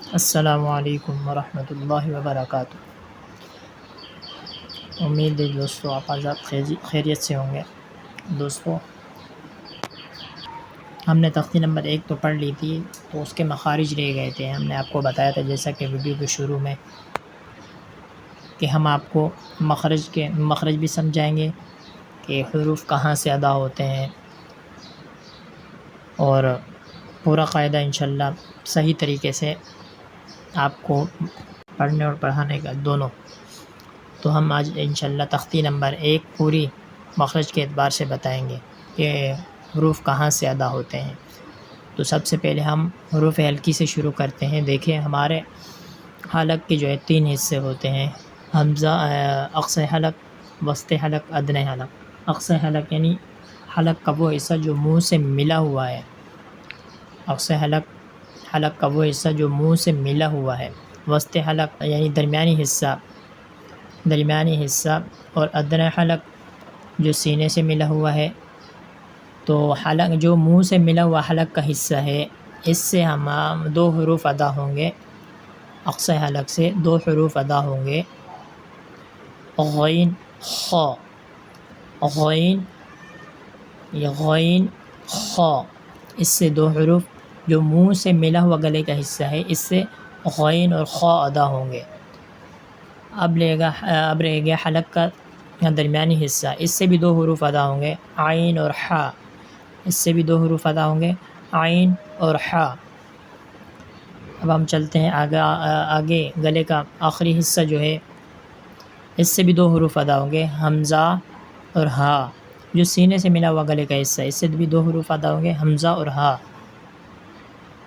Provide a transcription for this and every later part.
السلام علیکم ورحمۃ اللہ وبرکاتہ۔ امید ہے دوستو آپ آزاد خیریت سے ہوں گے۔ دوستو ہم نے تختی نمبر 1 تو پڑھ لی تھی، تو اس کے مخارج رہ گئے تھے۔ ہم نے آپ کو بتایا تھا جیسا کہ ویڈیو کے شروع میں کہ ہم آپ کو مخرج بھی سمجھائیں گے کہ حروف کہاں سے ادا ہوتے ہیں، اور پورا قاعدہ انشاءاللہ صحیح طریقے سے آپ کو پڑھنے اور پڑھانے کا دونوں۔ تو ہم آج انشاءاللہ تختی نمبر 1 پوری مخرج کے اعتبار سے بتائیں گے کہ حروف کہاں سے ادا ہوتے ہیں۔ تو سب سے پہلے ہم حروف ہلکی سے شروع کرتے ہیں۔ دیکھیں ہمارے حلق کے جو ہے 3 حصے ہوتے ہیں: حمزہ، اقصی حلق، وسط حلق، ادنی حلق۔ اقصی حلق یعنی حلق کا وہ حصہ جو منہ سے ملا ہوا ہے۔ اقصی حلق کا وہ حصہ جو منہ سے ملا ہوا ہے۔ وسط حلق یعنی درمیانی حصہ، اور ادنی حلق جو سینے سے ملا ہوا ہے۔ تو حلق جو منہ سے ملا ہوا حلق کا حصہ ہے، اس سے ہم 2 حروف ادا ہوں گے۔ اقصی حلق سے 2 حروف ادا ہوں گے: غین، خا۔ غین، یہ غین، خا، اس سے 2 حروف جو منہ سے ملا ہوا گلے کا حصہ ہے، اس سے غین اور خا ادا ہوں گے۔ اب رہ گیا حلق کا درمیانی حصہ، اس سے بھی 2 حروف ادا ہوں گے: عین اور حا۔ اس سے بھی 2 حروف ادا ہوں گے: عین اور حا۔ اب ہم چلتے ہیں آگے گلے کا آخری حصہ جو ہے، اس سے بھی 2 حروف ادا ہوں گے: حمزہ اور ہا۔ جو سینے سے ملا ہوا گلے کا حصہ ہے، اس سے بھی 2 حروف ادا ہوں گے: حمزہ اور ہا۔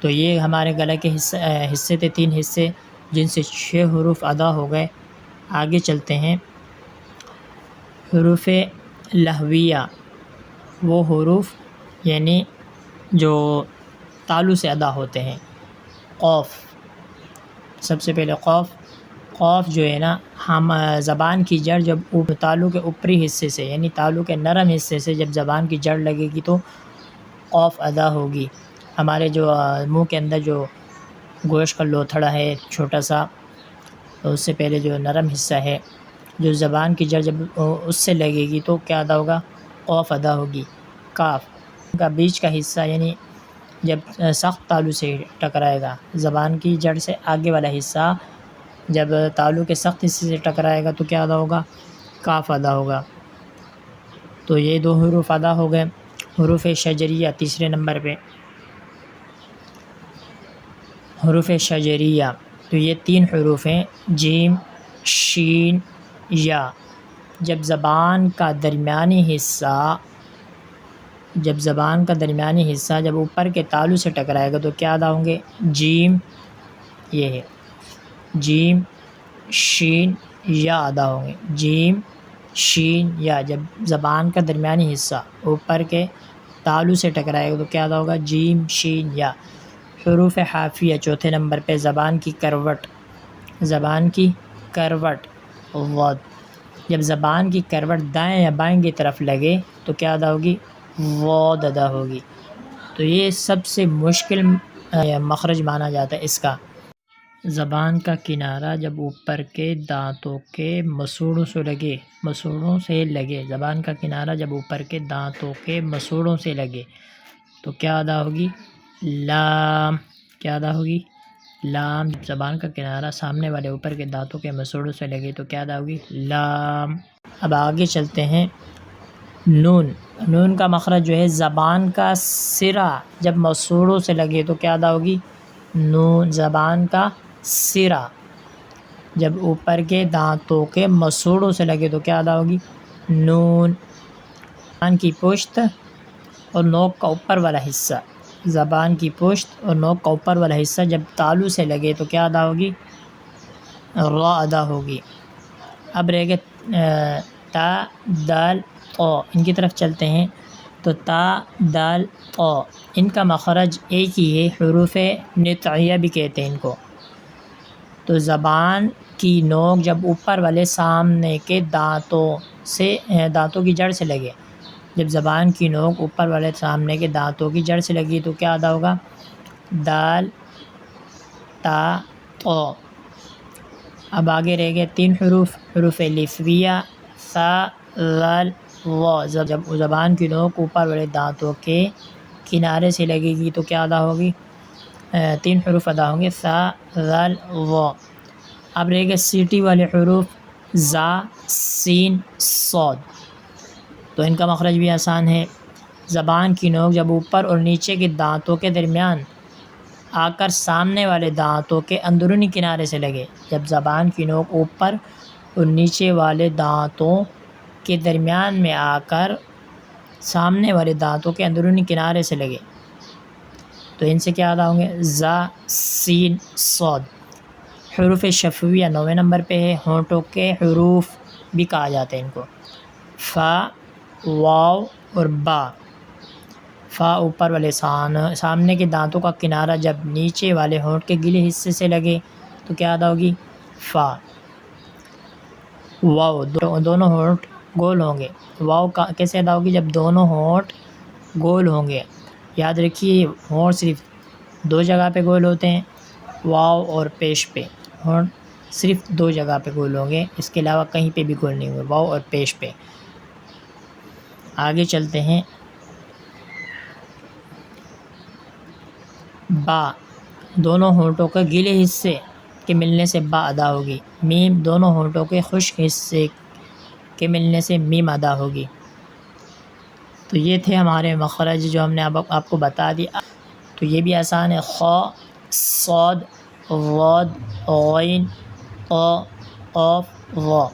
تو یہ ہمارے گلے کے حصے تھے، 3 حصے، جن سے 6 حروف ادا ہو گئے۔ آگے چلتے ہیں حروف لہویہ، وہ حروف یعنی جو تالو سے ادا ہوتے ہیں۔ قوف، سب سے پہلے قوف جو ہے نا، ہم زبان کی جڑ جب تالو کے اوپری حصے سے یعنی تالو کے نرم حصے سے جب زبان کی جڑ لگے گی تو قوف ادا ہوگی۔ ہمارے جو منہ کے اندر جو گوشت کا لوتھڑا ہے چھوٹا سا، اس سے پہلے جو نرم حصہ ہے، جو زبان کی جڑ جب اس سے لگے گی تو کیا ادا ہوگا؟ قوف ادا ہوگی۔ کاف کا بیچ کا حصہ یعنی جب سخت تالو سے ٹکرائے گا، زبان کی جڑ سے آگے والا حصہ جب تالو کے سخت حصے سے ٹکرائے گا تو کیا ادا ہوگا؟ کاف ادا ہوگا۔ تو یہ 2 حروف ادا ہو گئے۔ حروف شجریہ تیسرے نمبر پہ، حروف شجریہ، تو یہ 3 حروف ہیں: جیم، شین، یا۔ جب زبان کا درمیانی حصہ جب اوپر کے تالو سے ٹکرائے گا تو کیا ادا ہوں گے؟ جیم، یہ ہے جیم، شین، یا ادا ہوں گے۔ جیم، شین، یا۔ جب زبان کا درمیانی حصہ اوپر کے تالو سے ٹکرائے گا تو کیا ادا ہوگا؟ جیم، شین، یا۔ حروف حافیہ چوتھے نمبر پہ، زبان کی کروٹ، ضاد۔ جب زبان کی کروٹ دائیں یا بائیں کی طرف لگے تو کیا ادا ہوگی؟ ضاد ادا ہوگی۔ تو یہ سب سے مشکل مخرج مانا جاتا ہے اس کا۔ زبان کا کنارہ جب اوپر کے دانتوں کے مسوڑوں سے لگے، زبان کا کنارہ جب اوپر کے دانتوں کے مسوڑوں سے لگے تو کیا ادا ہوگی؟ لام۔ کیا ادا ہوگی؟ لام۔ جب زبان کا کنارہ سامنے والے اوپر کے دانتوں کے مسوڑوں سے لگے تو کیا ادا ہوگی؟ لام۔ اب آگے چلتے ہیں نون۔ نون کا مخرج جو ہے، زبان کا سرہ جب مسوڑوں سے لگے تو کیا ادا ہوگی؟ نون۔ زبان کا سرہ جب اوپر کے دانتوں کے مسوڑوں سے لگے تو کیا ادا ہوگی؟ نون۔ زبان کی پشت اور نوک کا اوپر والا حصہ، زبان کی پشت اور نوک کا اوپر والا حصہ جب تالو سے لگے تو کیا ادا ہوگی؟ را ادا ہوگی۔ اب رہ گئے تا، دال، طا، ان کی طرف چلتے ہیں۔ تو تا، دال، طا، ان کا مخرج ایک ہی ہے، حروف نطعیہ بھی کہتے ہیں ان کو۔ تو زبان کی نوک جب اوپر والے سامنے کے دانتوں کی جڑ سے لگے، جب زبان کی نوک اوپر والے سامنے کے دانتوں کی جڑ سے لگی تو کیا ادا ہوگا؟ دال، تا تو۔ اب آگے رہ گئے 3 حروف، حروف لفظیہ ثا ذال و۔ جب زبان کی نوک اوپر والے دانتوں کے کنارے سے لگے گی تو کیا ادا ہوگی؟ 3 حروف ادا ہوں گے ثا ذال و۔ اب رہ گئے سیٹی والے حروف زا سین صاد، تو ان کا مخرج بھی آسان ہے۔ زبان کی نوک جب اوپر اور نیچے کے دانتوں کے درمیان آ کر سامنے والے دانتوں کے اندرونی کنارے سے لگے، جب زبان کی نوک اوپر اور نیچے والے دانتوں کے درمیان میں آ کر سامنے والے دانتوں کے اندرونی کنارے سے لگے تو ان سے کیا ادا ہوں گے؟ زا سین صاد۔ حروف شفویہ 9ویں نمبر پہ ہے، ہونٹوں کے حروف بھی کہا جاتا ہے ان کو، فا واو اور با۔ فا اوپر والے سامنے کے دانتوں کا کنارہ جب نیچے والے ہونٹ کے گلے حصے سے لگے تو کیا ادا ہوگی؟ فا۔ واو دونوں ہونٹ گول ہوں گے، واو کیسے ادا ہوگی؟ جب دونوں ہونٹ گول ہوں گے۔ یاد رکھیے ہونٹ صرف 2 جگہ پہ گول ہوتے ہیں، واو اور پیش پہ ہونٹ صرف 2 جگہ پہ گول ہوں گے، اس کے علاوہ کہیں پہ بھی گول نہیں ہوں گے، واو اور پیش پہ۔ آگے چلتے ہیں، با دونوں ہونٹوں کے گیلے حصے کے ملنے سے با ادا ہوگی۔ میم دونوں ہونٹوں کے خشک حصے کے ملنے سے میم ادا ہوگی۔ تو یہ تھے ہمارے مخرج جو ہم نے اب آپ کو بتا دیا۔ تو یہ بھی آسان ہے، خ صاد ضاد غین قا قاف ظا۔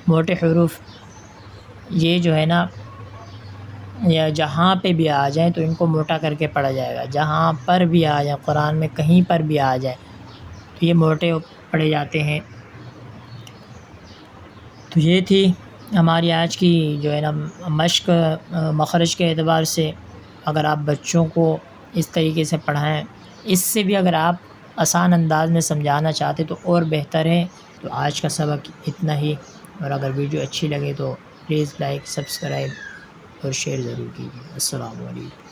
موٹے حروف یہ جو ہے نا، یا جہاں پہ بھی آ جائیں تو ان کو موٹا کر کے پڑھا جائے گا، جہاں پر بھی آ جائیں، قرآن میں کہیں پر بھی آ جائے تو یہ موٹے پڑھے جاتے ہیں۔ تو یہ تھی ہماری آج کی جو ہے نا مشق مخرج کے اعتبار سے۔ اگر آپ بچوں کو اس طریقے سے پڑھائیں، اس سے بھی اگر آپ آسان انداز میں سمجھانا چاہتے تو اور بہتر ہے۔ تو آج کا سبق اتنا ہی، اور اگر ویڈیو اچھی لگے تو پلیز لائک، سبسکرائب اور شیئر ضرور کیجیے۔ السلام علیکم۔